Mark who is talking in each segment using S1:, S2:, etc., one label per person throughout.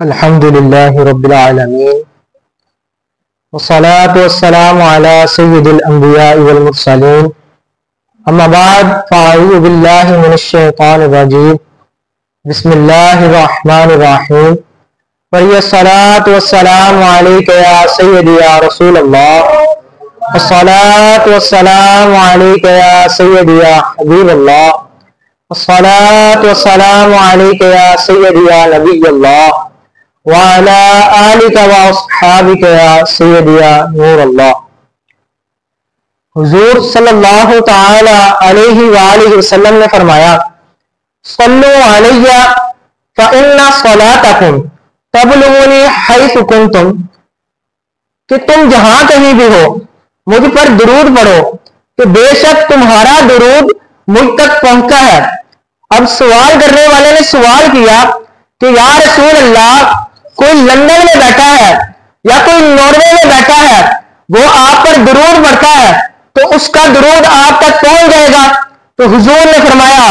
S1: الحمد لله رب العالمين والصلاة والسلام على سيد الأنبياء والمرسلين أما بعد فأعوذ بالله من الشيطان الرجيم بسم الله الرحمن الرحيم وهي الصلاة والسلام عليك يا سيدي يا رسول الله الصلاة والسلام عليك يا سيدي يا حبيب الله الصلاة والسلام عليك يا سيدي يا نبي الله وعلى آلك وأصحابك يا سيدي يا نور الله۔ حضور صلی اللہ تعالی علیہ وآلہ وسلم نے فرمایا صلو علیہ فإن صلاتکم تبلغنی حیث کنتم، کہ تم جہاں کہیں بھی ہو مجھ پر درود پڑھو کہ بے شک تمہارا درود مجھ تک پہنچتا ہے۔ اب سوال کرنے والے نے سوال کیا کہ یا رسول اللہ، کوئی لندن میں بیٹھا ہے یا کوئی ناروے میں بیٹھا ہے، وہ آپ پر درود پڑھتا ہے تو اس کا درود آپ تک پہنچ جائے گا؟ تو حضور نے فرمایا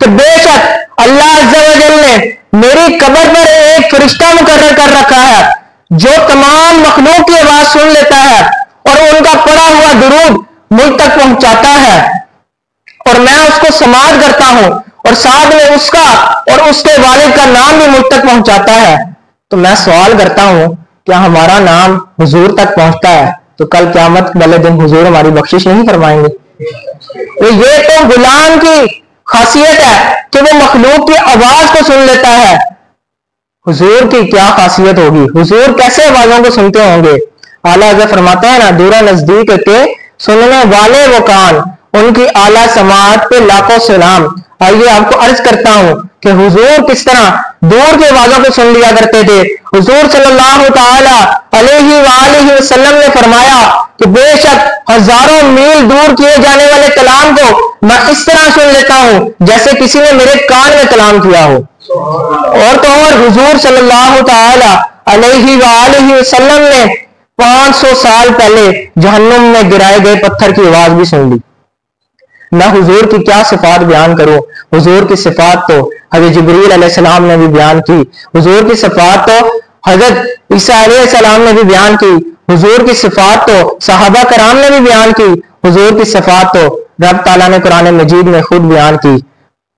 S1: کہ بے شک اللہ عز و جل نے میری قبر پر ایک فرشتہ مقرر کر رکھا ہے جو تمام مخلوق کی آواز سن لیتا ہے اور ان کا پڑھا ہوا درود مجھ تک پہنچاتا ہے، اور میں اس کو سماعت کرتا ہوں اور ساتھ میں اس کا اور اس کے والد کا نام بھی مجھ تک پہنچاتا ہے۔ تو میں سوال کرتا ہوں کیا ہمارا نام حضور تک پہنچتا ہے؟ تو کل قیامت والے دن حضور ہماری بخشش نہیں فرمائیں گے؟ تو یہ تو غلام کی خاصیت ہے کہ وہ مخلوق کی آواز کو سن لیتا ہے، حضور کی کیا خاصیت ہوگی؟ حضور کیسے آوازوں کو سنتے ہوں گے؟ اعلیٰ حضرت فرماتا ہے نا، دورہ نزدیک کے سننے والے وہ کان، ان کی اعلیٰ سماعت پہ لاکھوں سلام۔ آئیے آپ کو عرض کرتا ہوں کہ حضور کس طرح دور کی آوازوں کو سن لیا کرتے تھے۔ حضور صلی اللہ تعالی علیہ وآلہ وسلم نے فرمایا کہ بے شک ہزاروں میل دور کیے جانے والے کلام کو میں اس طرح سن لیتا ہوں جیسے کسی نے میرے کان میں کلام کیا ہو۔ اور تو اور حضور صلی اللہ تعالی علیہ وآلہ وسلم نے 500 سال پہلے جہنم میں گرائے گئے پتھر کی آواز بھی سن لی۔ میں حضور کی کیا صفات بیان کروں؟ حضور کی صفات تو حضرت جبریل علیہ السلام نے بھی بیان کی، حضور کی صفات تو حضرت عیسیٰ علیہ السلام نے بھی بیان کی، حضور کی صفات تو صحابہ کرام نے بھی بیان کی، حضور کی صفات تو رب تعالیٰ نے قرآن مجید میں خود بیان کی۔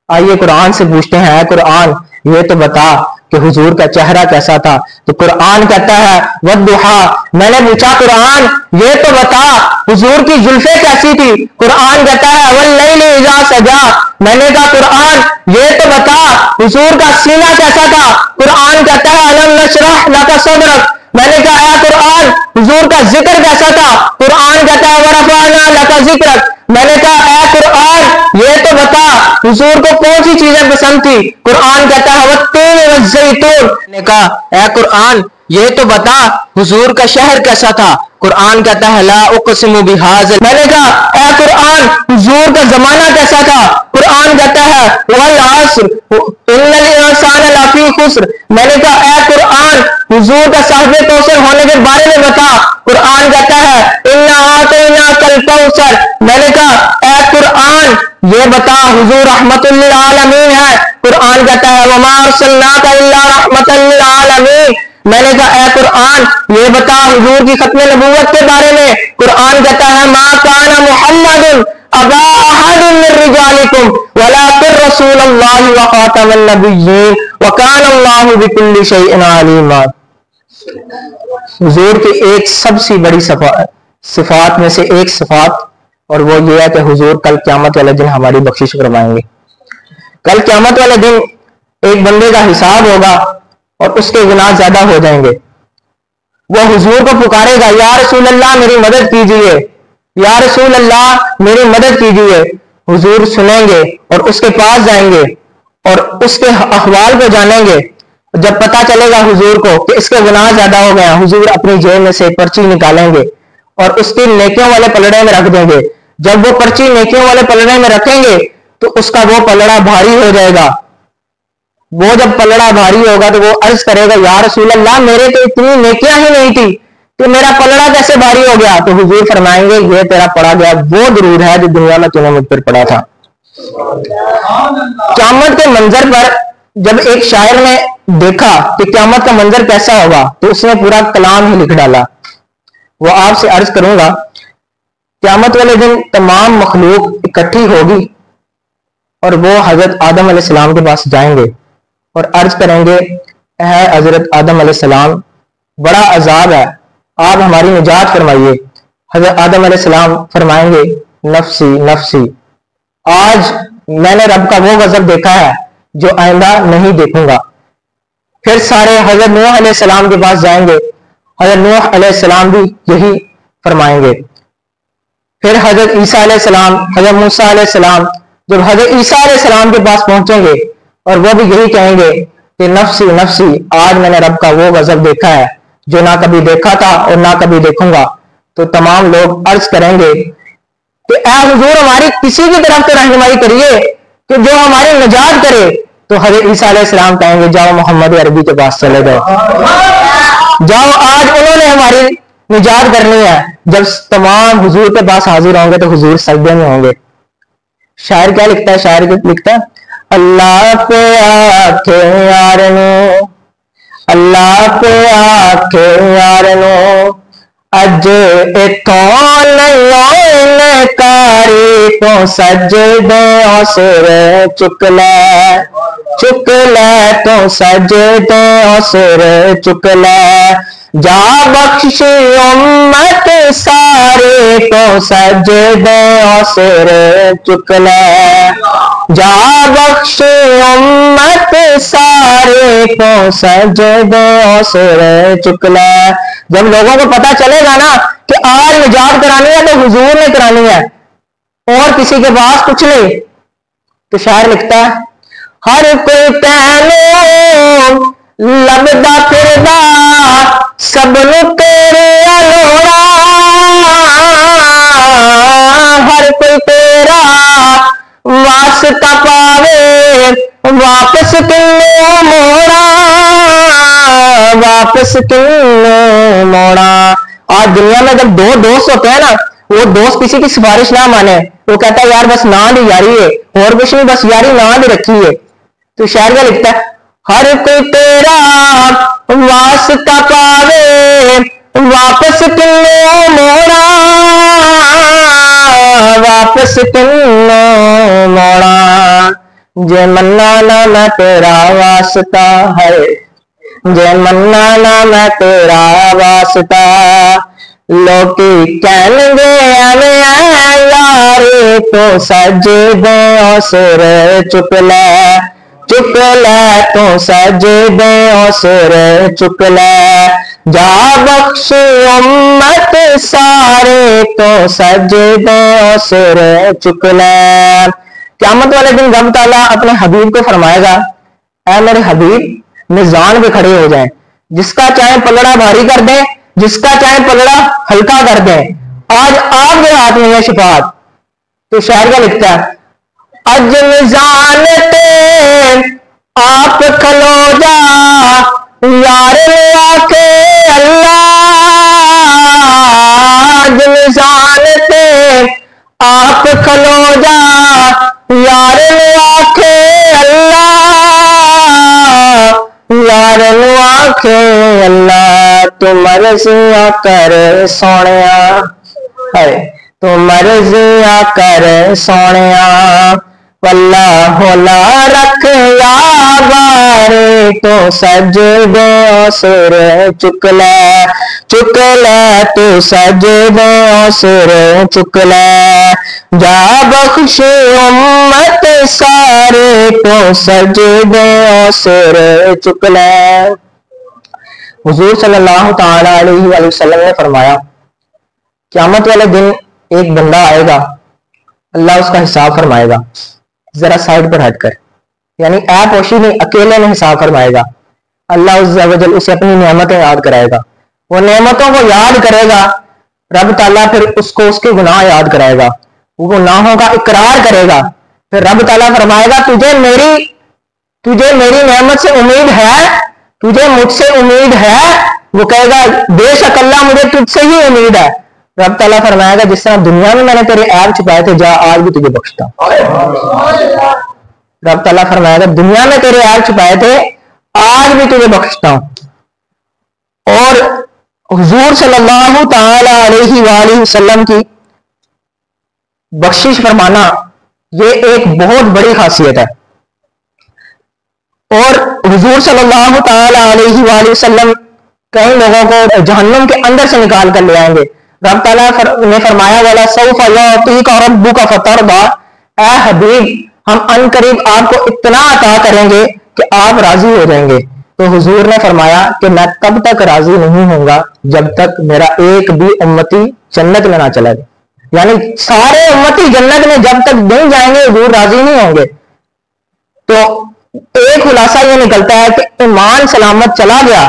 S1: آئیے قرآن سے پوچھتے ہیں، اے قرآن یہ تو بتا کہ حضور کا چہرہ کیسا تھا؟ تو قرآن کہتا ہے والضحیٰ۔ میں نے پوچھا قرآن یہ تو بتا حضور کی زلفیں کیسی تھی؟ قرآن کہتا ہے واللیل اذا سجا۔ میں نے کہا قرآن یہ تو بتا حضور کا سینہ کیسا تھا؟ قرآن کہتا ہے الم نشرح لک صدرک۔ میں نے کہا اے قرآن حضور کا ذکر کیسا تھا؟ قرآن کہتا ہے ورفعنا لک ذکرک۔ میں نے کہا اے قرآن یہ تو بتا حضور کو کون سی چیزیں پسند تھی؟ قرآن کہتا ہے والتین والزیتون۔ میں نے کہا اے قرآن یہ تو بتا حضور کا شہر کیسا تھا؟ قرآن کہتا ہے لا اقسم بہذا۔ میں نے کہا اے قرآن حضور کا زمانہ کیسا تھا؟ قرآن کہتا ہے والعصر ان الانسان لفی خسر۔ میں نے کہا اے قرآن حضور کا صاحب کوثر ہونے کے بارے میں بتا۔ قرآن کہتا ہے انا اعطیناک الکوثر۔ میں نے کہا اے قرآن یہ بتا حضور رحمت للعالمین ہے۔ قرآن کہتا ہے وما ارسلناک الا رحمت للعالمین۔ میں نے کہا اے قرآن یہ بتا حضور کی ختم نبوت کے بارے میں۔ قرآن کہتا ہے ما کان محمد ابا احد من رجالکم ولکن رسول اللہ وخاتم النبیین وکان اللہ بکل شیء علیما۔ حضور کی ایک سب سے بڑی صفات میں سے ایک صفات اور وہ یہ ہے کہ حضور کل قیامت والے دن ہماری بخشش فرمائیں گے۔ کل قیامت والے دن ایک بندے کا حساب ہوگا اور اس کے گناہ زیادہ ہو جائیں گے، وہ حضور کو پکارے گا یا رسول اللہ میری مدد کیجئے، یا رسول اللہ میری مدد کیجئے۔ حضور سنیں گے اور اس کے پاس جائیں گے اور اس کے احوال کو جانیں گے۔ جب پتہ چلے گا حضور کو کہ اس کے گناہ زیادہ ہو گئے، حضور اپنی جیب میں سے پرچی نکالیں گے اور اس کی نیکیوں والے پلڑے میں رکھ دیں گے۔ جب وہ پرچی نیکیوں والے پلڑے میں رکھیں گے تو اس کا وہ پلڑا بھاری ہو جائے گا۔ وہ جب پلڑا بھاری ہوگا تو وہ عرض کرے گا یا رسول اللہ میرے تو اتنی نیکیاں ہی نہیں تھی کہ میرا پلڑا کیسے بھاری ہو گیا؟ تو حضور فرمائیں گے یہ تیرا پڑا گیا وہ درود ہے جو دنیا میں تو نے مجھ پر پڑا تھا۔ قیامت کے منظر پر جب ایک شاعر نے دیکھا کہ قیامت کا منظر کیسا ہوگا تو اس نے پورا کلام ہی لکھ ڈالا. وہ آپ سے عرض کروں گا قیامت والے دن تمام مخلوق اکٹھی ہوگی اور وہ حضرت آدم علیہ السلام کے پاس جائیں گے اور عرض کریں گے اے حضرت آدم علیہ السلام بڑا عذاب ہے, آپ ہماری نجات فرمائیے. حضرت آدم علیہ السلام فرمائیں گے نفسی نفسی, آج میں نے رب کا وہ غضب دیکھا ہے جو آئندہ نہیں دیکھوں گا. پھر سارے حضرت نوح علیہ السلام کے پاس جائیں گے, حضرت نوح علیہ السلام بھی یہی فرمائیں گے. پھر حضرت عیسیٰ علیہ السلام, حضرت موسیٰ علیہ السلام جب حضرت عیسیٰ علیہ السلام کے پاس پہنچیں گے اور وہ بھی یہی کہیں گے کہ نفسی نفسی, آج میں نے رب کا وہ غضب دیکھا ہے جو نہ کبھی دیکھا تھا اور نہ کبھی دیکھوں گا. تو تمام لوگ عرض کریں گے کہ اے حضور ہماری کسی کی طرف تو رہنمائی کریے کہ جو ہماری نجات کرے. تو حضرت عیسیٰ علیہ السلام کہیں گے جاؤ محمد عربی کے پاس چلے جاؤ, جاؤ آج انہوں نے ہماری نجات کرنی ہے. جب تمام حضور کے پاس حاضر ہوں گے تو حضور سجدے میں ہوں گے. شاعر کیا لکھتا ہے؟ شاعر لکھتا ہے اللہ پہ آکھے یار نو, اللہ پہ آکھے یار نو, اج اتھوں نہیں کاری تو سجدے سر چک لے, چک لے تو سجدے سر چک لے, جا بخش امت سارے تو سجدے سر چک لے, جا بخش امت سارے تو سجدے سر چک لے. جب لوگوں کو پتا چلے گا نا کہ آج نجات کرانی ہے تو حضور نے کرانی ہے اور کسی کے پاس کچھ نہیں. تو شاعر لکھتا ہے ہر کوئی تینوں لبدا پھردا سب نو تیرے لوڑا, ہر کوئی تیرا واسطہ پاوے واپس کیوں موڑا, واپس کیوں موڑا. آج دنیا میں جب دو دوست ہوتے ہیں نا, وہ دوست کسی کی سفارش نہ مانے, وہ کہتا ہے یار بس نام دی یاری ہے اور کچھ نہیں, بس یاری نام دی رکھی ہے. تو شاعر کیا لکھتا ہے ہر کوئی تیرا واسطہ پاوے واپس کیوں موڑا, واپس کیوں موڑا. جے منا نہ میں تیرا واسطہ ہے, جے منا نہ میں تیرا واسطہ, لوکی کہن گے ایویں یار تو سجدے سر چک لے, چک لے تو سجدے سر چک لے, جا بخش امت سارے تو سجدے سر چک لے. قیامت والے دن رب تعالیٰ اپنے حبیب کو فرمائے گا اے میرے حبیب میزان پہ کھڑے ہو جائیں, جس کا چاہے پلڑا بھاری کر دیں, جس کا چاہے پلڑا ہلکا کر دیں, آج آپ کے ہاتھ میں ہے شفاعت. تو شاعر کا لکھتا ہے اج میزان تے آپ کھلو جا یار آکے اللہ, اج میزان تے آپ کھلو جا یار آکے اللہ, یار آکے اللہ, تو مرضیاں کر سونیا, تو مرضیاں کر سونیا, واللہ لا رکھ یا بارے تو سجدے سر چک لے, چک لے تو سجدے سر چک لے, جا بخش امت سارے تو سجدے سر چک لے. حضور صلی اللہ تعالی علیہ وسلم نے فرمایا قیامت والے دن ایک بندہ آئے گا, اللہ اس کا حساب فرمائے گا ذرا سائڈ پر ہٹ کر, یعنی ایپ اوشی نہیں اکیلے میں حساب فرمائے گا. اللہ عز و جل اسے اپنی نعمتیں یاد کرائے گا, وہ نعمتوں کو یاد کرے گا, رب تعالیٰ پھر اس کو اس کے گناہ یاد کرائے گا, وہ گناہوں کا اقرار کرے گا, پھر رب تعالیٰ فرمائے گا تجھے میری نعمت سے امید ہے, تجھے مجھ سے امید ہے, وہ کہے گا بے شک اللہ مجھے تجھ سے ہی امید ہے. رب تعالیٰ فرمائے گا جس طرح دنیا میں نے تیرے عیب چھپائے تھے جا آج بھی تجھے بخشتا. رب تعالیٰ فرمائے گا دنیا میں تیرے عیب چھپائے تھے آج بھی تجھے بخشتا ہوں۔ اور حضور صلی اللہ تعالی علیہ وآلہ وسلم کی بخشش فرمانا یہ ایک بہت بڑی خاصیت ہے، اور حضور صلی اللہ تعالی علیہ وآلہ وسلم کئی لوگوں کو جہنم کے اندر سے نکال کر لے آئیں گے۔ رب تعالیٰ نے فرمایا والا سوف یعطیک ربک فترضی، اے حبیب ہم ان قریب آپ کو اتنا عطا کریں گے کہ آپ راضی ہو جائیں گے۔ تو حضور نے فرمایا کہ میں تب تک راضی نہیں ہوں گا جب تک میرا ایک بھی امتی جنت میں نہ چلا جائے، یعنی سارے امتی جنت میں جب تک نہیں جائیں گے حضور راضی نہیں ہوں گے۔ تو ایک خلاصہ یہ نکلتا ہے کہ ایمان سلامت چلا گیا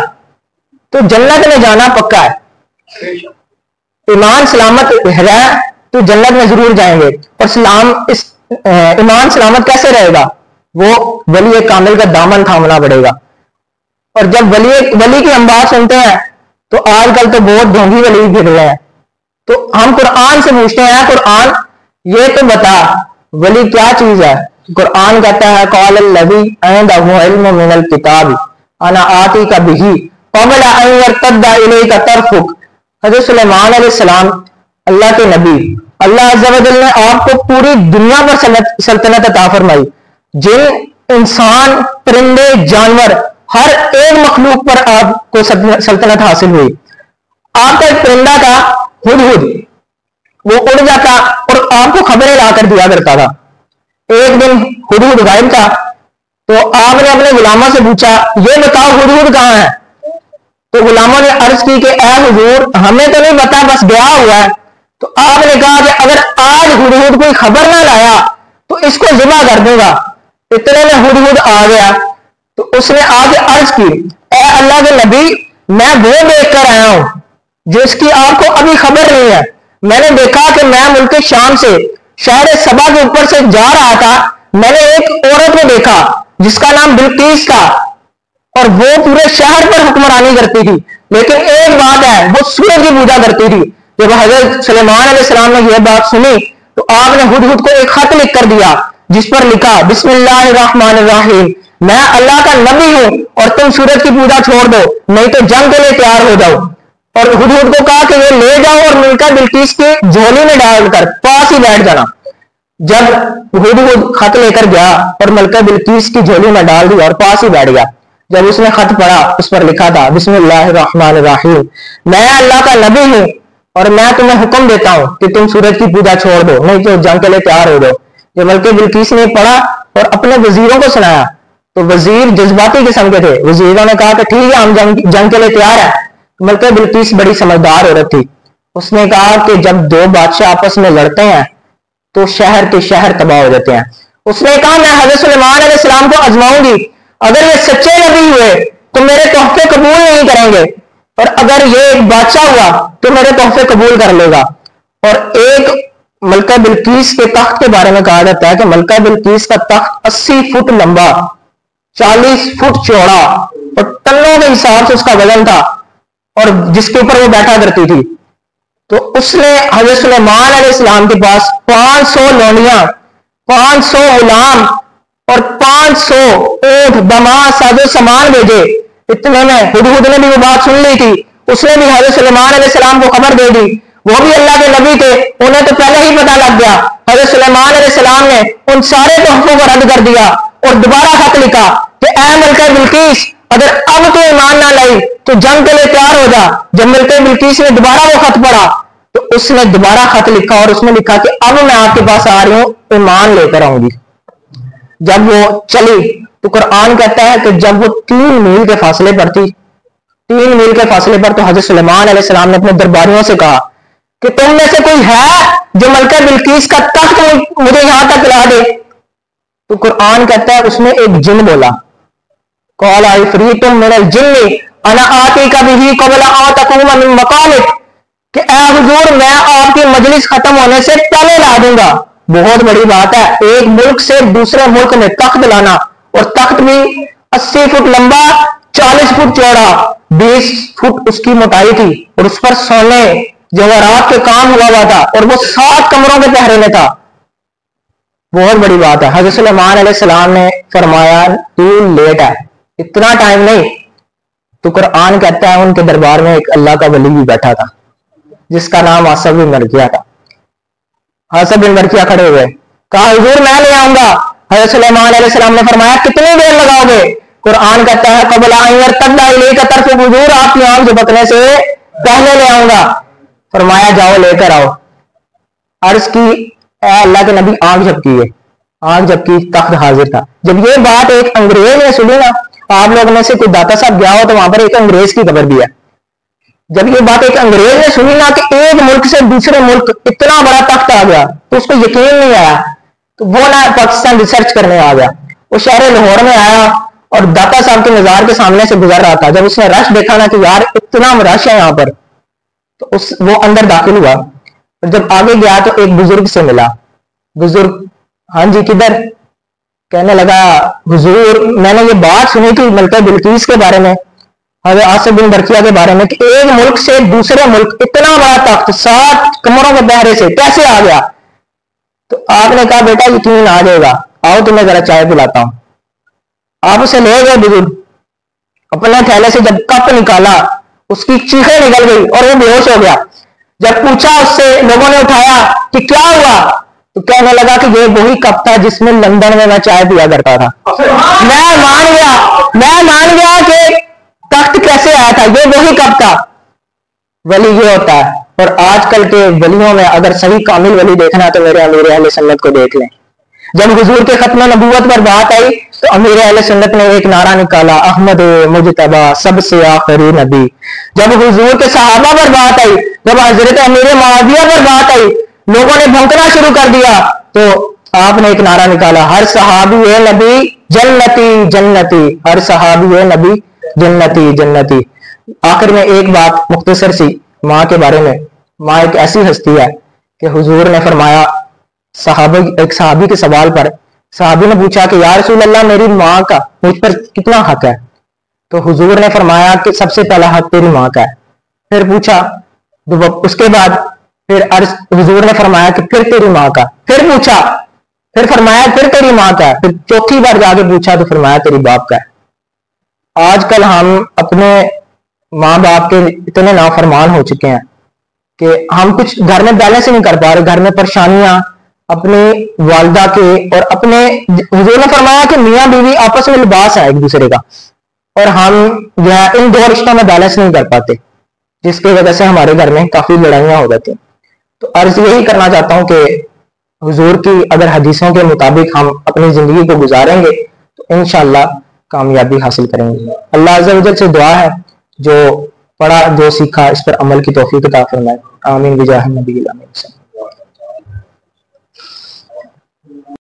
S1: تو جنت میں جانا پکا ہے، ایمان سلامت ہے تو جنت میں ضرور جائیں گے۔ اور ایمان سلامت کیسے رہے گا؟ وہ ولی کامل کا دامن تھامنا پڑے گا۔ اور جب ولی کی ہم بات سنتے ہیں تو آج کل تو بہت ڈھونگی ولی پھر رہے ہیں، تو ہم قرآن سے پوچھتے ہیں قرآن یہ تو بتا ولی کیا چیز ہے؟ قرآن کہتا ہے قال الذی عنده علم من الکتاب انا آتیک بہ قبل ان یرتد الیک طرفک۔ حضرت سلیمان علیہ السلام اللہ کے نبی، اللہ عز و جل نے آپ کو پوری دنیا پر سلطنت عطا فرمائی، جن انسان پرندے جانور ہر ایک مخلوق پر آپ کو سلطنت حاصل ہوئی۔ آپ کا ایک پرندہ تھا ہدہد، وہ اڑ جاتا اور آپ کو خبریں لا کر دیا کرتا تھا۔ ایک دن ہدہد غائب تھا تو آپ نے اپنے غلاموں سے پوچھا یہ بتاؤ ہدہد کہاں ہے؟ تو غلاموں نے عرض کی کہ اے حضور ہمیں تو نہیں پتا بس گیا ہوا ہے۔ تو آپ نے کہا کہ اگر آج ہدہد کوئی خبر نہ لایا تو اس کو ذبح کر دوں گا۔ اتنے میں ہدہد آ گیا تو اس نے آگے عرض کی اے اللہ کے نبی میں وہ دیکھ کر آیا ہوں جس کی آپ کو ابھی خبر نہیں ہے۔ میں نے دیکھا کہ میں ملک شام سے شہر سبا کے اوپر سے جا رہا تھا، میں نے ایک عورت کو دیکھا جس کا نام بلقیس تھا اور وہ پورے شہر پر حکمرانی کرتی تھی، لیکن ایک بات ہے وہ سورج کی پوجا کرتی تھی۔ جب حضرت سلیمان علیہ السلام نے یہ بات سنی تو آپ نے ہدہد کو ایک خط لکھ کر دیا جس پر لکھا بسم اللہ الرحمن الرحیم، میں اللہ کا نبی ہوں اور تم سورج کی پوجا چھوڑ دو نہیں تو جنگ کے لیے تیار ہو جاؤ۔ اور ہدہد کو کہا کہ یہ لے جاؤ اور مل کر بلقیس کی جھولی میں ڈال کر پاس ہی بیٹھ جانا۔ جب ہدہد خط لے کر گیا اور ملکہ بلقیس کی جھولی میں ڈال دیا اور پاس ہی بیٹھ گیا، جب اس نے خط پڑھا اس پر لکھا تھا بسم اللہ الرحمن الرحیم، میں اللہ کا نبی ہوں اور میں تمہیں حکم دیتا ہوں کہ تم سورج کی پوجا چھوڑ دو نہیں تو جنگ کے لیے تیار ہو جاؤ۔ جب ملکہ بلقیس نے پڑھا اور اپنے وزیروں کو سنایا تو وزیر جذباتی قسم کے تھے، وزیروں نے کہا کہ ٹھیک ہے ہم جنگ کے لیے تیار ہیں۔ ملکہ بلقیس بڑی سمجھدار عورت تھی، اس نے کہا کہ جب دو بادشاہ آپس میں لڑتے ہیں تو شہر کے شہر تباہ ہو جاتے ہیں۔ اس نے کہا میں حضرت سلیمان علیہ السلام کو آزماؤں گی، اگر یہ سچے نبی ہوئے تو میرے تحفے قبول نہیں کریں گے اور اگر یہ ایک بادشاہ ہوا تو میرے تحفے قبول کر لے گا۔ اور ایک ملکہ بلقیس کے تخت کے بارے میں کہا جاتا ہے کہ ملکہ بلقیس کا تخت 80 فٹ لمبا 40 فٹ چوڑا اور ٹنوں کے حساب سے اس کا وزن تھا اور جس کے اوپر وہ بیٹھا کرتی تھی۔ تو اس نے حضرت سلیمان علیہ السلام کے پاس 500 لونیاں، 500 غلام اور 500 اونٹ بما ساز و سامان بھیجے۔ اتنے میں ہدہد نے بھی وہ بات سن لی تھی، اس نے بھی حضرت سلیمان علیہ السلام کو خبر دے دی، وہ بھی اللہ کے نبی تھے، انہیں تو پہلے ہی پتہ لگ گیا۔ حضرت سلیمان علیہ السلام نے ان سارے تحفوں کو رد کر دیا اور دوبارہ خط لکھا کہ اے ملکہ بلقیس اگر اب تو ایمان نہ لائی تو جنگ کے لیے تیار ہو جا۔ جب ملکہ بلقیس نے دوبارہ وہ خط پڑھا تو اس نے دوبارہ خط لکھا اور اس نے لکھا کہ اب میں آپ کے پاس آ رہی ہوں، ایمان لے کر آؤں گی۔ جب وہ چلی تو قرآن کہتا ہے کہ جب وہ 3 میل کے فاصلے پر تھی، 3 میل کے فاصلے پر، تو حضرت سلیمان علیہ السلام نے اپنے درباریوں سے کہا کہ تم میں سے کوئی ہے جو ملکہ بلقیس کا تخت مجھے یہاں تک لا دے؟ تو قرآن کہتا ہے اس نے ایک جن بولا قال عفریت من الجن انا آتیک بہ قبل ان تقوم من مقامک، کہ اے حضور میں آپ کی مجلس ختم ہونے سے پہلے لا دوں گا۔ بہت بڑی بات ہے ایک ملک سے دوسرے ملک میں تخت لانا، اور تخت بھی 80 فٹ لمبا 40 فٹ چوڑا 20 فٹ اس کی موٹائی تھی، اور اس پر سونے جواہرات کے کام ہوا تھا اور وہ 7 کمروں کے پہرے میں تھا۔ بہت بڑی بات ہے۔ حضرت سلیمان علیہ السلام نے فرمایا تو لیٹ ہے، اتنا ٹائم نہیں. تو قرآن کہتا ہے ان کے دربار میں ایک اللہ کا ولی بھی بیٹھا تھا جس کا نام آصف بن برقیہ تھا. آصف بن برقیہ کھڑے ہوئے, کہا حضور میں لے آؤں گا. حضرت سلیمان علیہ السلام نے فرمایا کتنی دیر لگاؤ گے؟ قرآن کہتا ہے قبل طرف حضور آپ کی آنکھ جھپکنے سے پہلے لے آؤں گا. فرمایا جاؤ لے کر آؤ. عرض کی اے اللہ کے نبی آنکھ جھپکی ہے. آنکھ جھپکی, تخت حاضر تھا. جب یہ بات ایک انگریز نے سنی نا, آپ لوگوں میں سے کوئی داتا صاحب گیا ہو تو وہاں پر ایک انگریز کی قبر بھی ہے. جب یہ بات ایک انگریز نے سنی نا کہ ایک ملک سے دوسرے ملک اتنا بڑا تخت آ گیا, تو اس کو یقین نہیں آیا. تو وہ نہ پاکستان ریسرچ کرنے آ گیا. وہ شہر لاہور میں آیا اور داتا صاحب کے مزار کے سامنے سے گزر رہا تھا. جب اس نے رش دیکھا نا کہ یار اتنا رش ہے یہاں پر, تو وہ اندر داخل ہوا. اور جب آگے گیا تو ایک بزرگ سے ملا. بزرگ, ہاں جی کدھر؟ کہنے لگا حضور میں نے یہ بات سنی تھی ملکہ بلقیس کے بارے میں, حضرت آصف بن برقیہ کے بارے میں, کہ ایک ملک سے دوسرے ملک اتنا بڑا تخت 7 کمروں کے پہرے سے کیسے آ گیا؟ تو آپ نے کہا بیٹا یقین آ جائے گا, آؤ تمہیں ذرا چائے پلاتا ہوں. آپ اسے لے گئے. بزرگ اپنے تھیلے سے جب کپ نکالا اس کی چیخیں نکل گئی اور وہ بے ہوش ہو گیا. جب پوچھا اس سے, لوگوں نے اٹھایا کہ کیا ہوا, تو کہنے لگا کہ یہ وہی کپ تھا جس میں لندن میں چائے پیا کرتا تھا. میں مان گیا کہ تخت کیسے آیا تھا, یہ وہی کپ تھا. ولی یہ ہوتا ہے. اور آج کل کے ولیوں میں اگر صحیح کامل ولی دیکھنا ہے تو میرے امیر اہل سنت کو دیکھ لیں. جب حضور کے ختم نبوت پر بات آئی تو امیر اہل سنت نے ایک نعرہ نکالا, احمد مجتبی سب سے آخری نبی. جب حضور کے صحابہ پر بات آئی, جب حضرت امیر معاویہ پر بات آئی, لوگوں نے بھونکنا شروع کر دیا, تو آپ نے ایک نعرہ نکالا, ہر صحابی اے نبی جنتی جنتی, ہر صحابی اے نبی جنتی جنتی. آخر میں ایک بات مختصر سی ماں کے بارے میں. ماں ایک ایسی ہستی ہے کہ حضور نے فرمایا, ایک صحابی کے سوال پر صحابی نے پوچھا کہ یا رسول اللہ میری ماں کا مجھ پر کتنا حق ہے؟ تو حضور نے فرمایا کہ سب سے پہلا حق تیری ماں کا ہے. پھر پوچھا, اس کے بعد پھر حضور نے فرمایا کہ پھر تیری ماں کا. پھر پوچھا, پھر فرمایا پھر تیری ماں کا ہے. پھر چوتھی بار جا کے پوچھا تو فرمایا تیری باپ کا ہے. آج کل ہم اپنے ماں باپ کے اتنے نافرمان ہو چکے ہیں کہ ہم کچھ گھر میں بیلنس ہی نہیں کر پا رہے. گھر میں پریشانیاں اپنی والدہ کے اور اپنے, حضور نے فرمایا کہ میاں بیوی آپس میں لباس ہے ایک دوسرے کا, اور ہم جو ہے ان دو رشتوں میں بیلنس نہیں کر پاتے, جس کی وجہ سے ہمارے گھر میں کافی لڑائیاں ہو جاتی ہیں. تو عرض یہی کرنا چاہتا ہوں کہ حضور کی اگر حدیثوں کے مطابق ہم اپنی زندگی کو گزاریں گے تو انشاءاللہ کامیابی حاصل کریں گے. اللہ عز و جل سے دعا ہے جو پڑھا جو سیکھا اس پر عمل کی توفیق عطا فرمائے. آمین بجاہ نبی الامین.